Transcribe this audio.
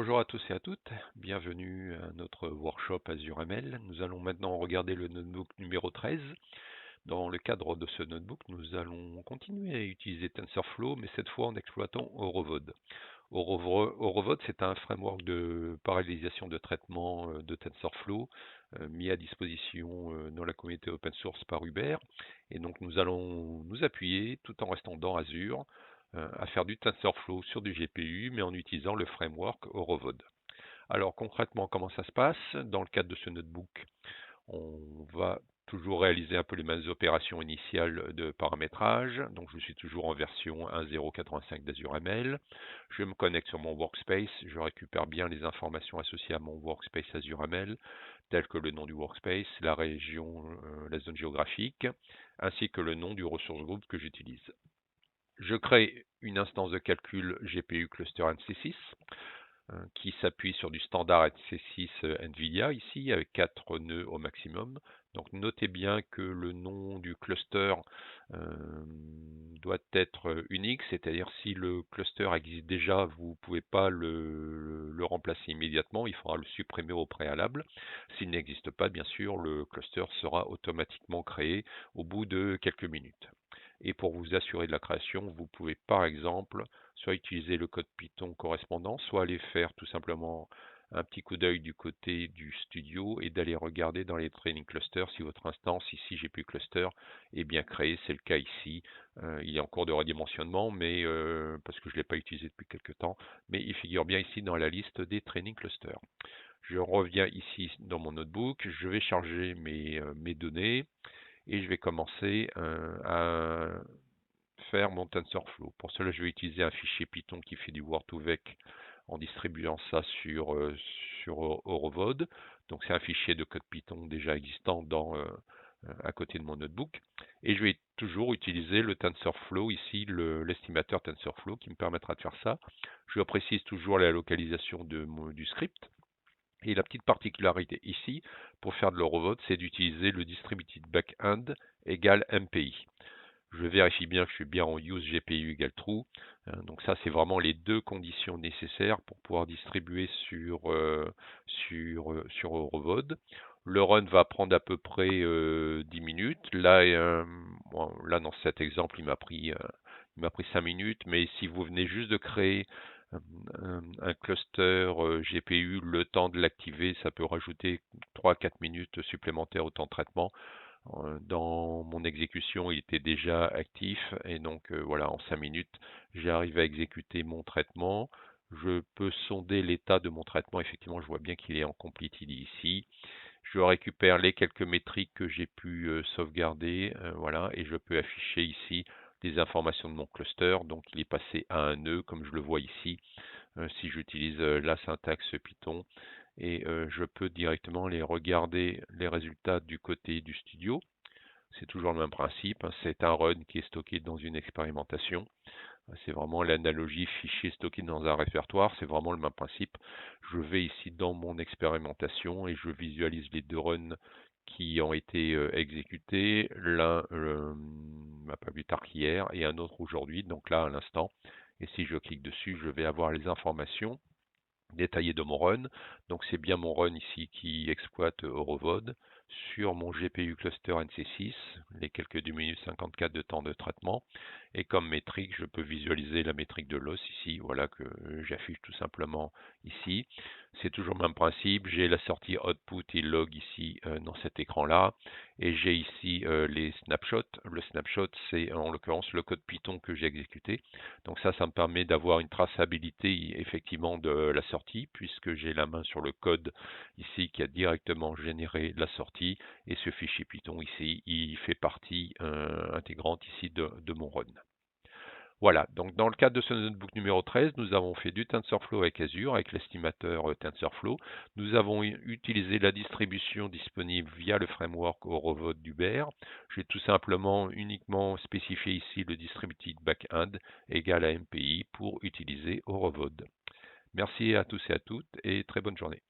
Bonjour à tous et à toutes, bienvenue à notre workshop Azure ML. Nous allons maintenant regarder le notebook numéro 13. Dans le cadre de ce notebook, nous allons continuer à utiliser TensorFlow, mais cette fois en exploitant Horovod. Horovod, c'est un framework de parallélisation de traitement de TensorFlow mis à disposition dans la communauté open source par Hubert. Et donc nous allons nous appuyer, tout en restant dans Azure, à faire du TensorFlow sur du GPU, mais en utilisant le framework Horovod. Alors concrètement, comment ça se passe? Dans le cadre de ce notebook, on va toujours réaliser un peu les mêmes opérations initiales de paramétrage. Donc je suis toujours en version 1.0.85 d'Azure ML. Je me connecte sur mon workspace, je récupère bien les informations associées à mon workspace Azure ML, telles que le nom du workspace, la région, la zone géographique, ainsi que le nom du resource group que j'utilise. Je crée une instance de calcul GPU Cluster NC6 qui s'appuie sur du standard NC6 NVIDIA ici avec 4 nœuds au maximum. Donc notez bien que le nom du cluster doit être unique, c'est-à-dire si le cluster existe déjà, vous ne pouvez pas le remplacer immédiatement, il faudra le supprimer au préalable. S'il n'existe pas, bien sûr, le cluster sera automatiquement créé au bout de quelques minutes. Et pour vous assurer de la création, vous pouvez par exemple soit utiliser le code Python correspondant, soit aller faire tout simplement un petit coup d'œil du côté du studio et d'aller regarder dans les training clusters si votre instance ici GPU cluster est bien créée. C'est le cas ici. Il est en cours de redimensionnement, mais parce que je ne l'ai pas utilisé depuis quelques temps, mais il figure bien ici dans la liste des training clusters. Je reviens ici dans mon notebook, je vais charger mes données et je vais commencer à faire mon TensorFlow. Pour cela, je vais utiliser un fichier Python qui fait du Word2Vec en distribuant ça sur Horovod. Donc c'est un fichier de code Python déjà existant à côté de mon notebook. Et je vais toujours utiliser le TensorFlow, ici l'estimateur TensorFlow qui me permettra de faire ça. Je précise toujours la localisation du script. Et la petite particularité ici, pour faire de l'Horovod, c'est d'utiliser le distributed backend égale MPI. Je vérifie bien que je suis bien en use GPU égale true. Donc ça, c'est vraiment les deux conditions nécessaires pour pouvoir distribuer sur Horovod. Le run va prendre à peu près 10 minutes. Là, dans cet exemple, il m'a pris 5 minutes. Mais si vous venez juste de créer un cluster GPU, le temps de l'activer, ça peut rajouter 3-4 minutes supplémentaires au temps de traitement. Dans mon exécution, il était déjà actif et donc voilà, en 5 minutes, j'arrive à exécuter mon traitement. Je peux sonder l'état de mon traitement. Effectivement, je vois bien qu'il est en completely ici. Je récupère les quelques métriques que j'ai pu sauvegarder, voilà, et je peux afficher ici les informations de mon cluster. Donc, il est passé à un nœud, comme je le vois ici, si j'utilise la syntaxe Python. Et je peux directement les regarder les résultats du côté du studio. C'est toujours le même principe, hein. C'est un run qui est stocké dans une expérimentation. C'est vraiment l'analogie fichier stocké dans un répertoire, c'est vraiment le même principe. Je vais ici dans mon expérimentation et je visualise les deux runs qui ont été exécutés, l'un pas plus tard qu'hier et un autre aujourd'hui, donc là à l'instant. Et si je clique dessus, je vais avoir les informations détaillées de mon run. Donc c'est bien mon run ici qui exploite Horovod sur mon GPU cluster NC6, les quelques 2 minutes 54 de temps de traitement. Et comme métrique, je peux visualiser la métrique de l'os ici, voilà que j'affiche tout simplement ici. C'est toujours le même principe, j'ai la sortie output et log ici dans cet écran-là. Et j'ai ici les snapshots. Le snapshot, c'est en l'occurrence le code Python que j'ai exécuté. Donc ça me permet d'avoir une traçabilité effectivement de la sortie, puisque j'ai la main sur le code ici qui a directement généré la sortie. Et ce fichier Python ici, il fait partie intégrante ici de mon run. Voilà, donc dans le cadre de ce notebook numéro 13, nous avons fait du TensorFlow avec Azure, avec l'estimateur TensorFlow. Nous avons utilisé la distribution disponible via le framework Horovod d'Hubert. J'ai tout simplement uniquement spécifié ici le distributed backend égal à MPI pour utiliser Horovod. Merci à tous et à toutes et très bonne journée.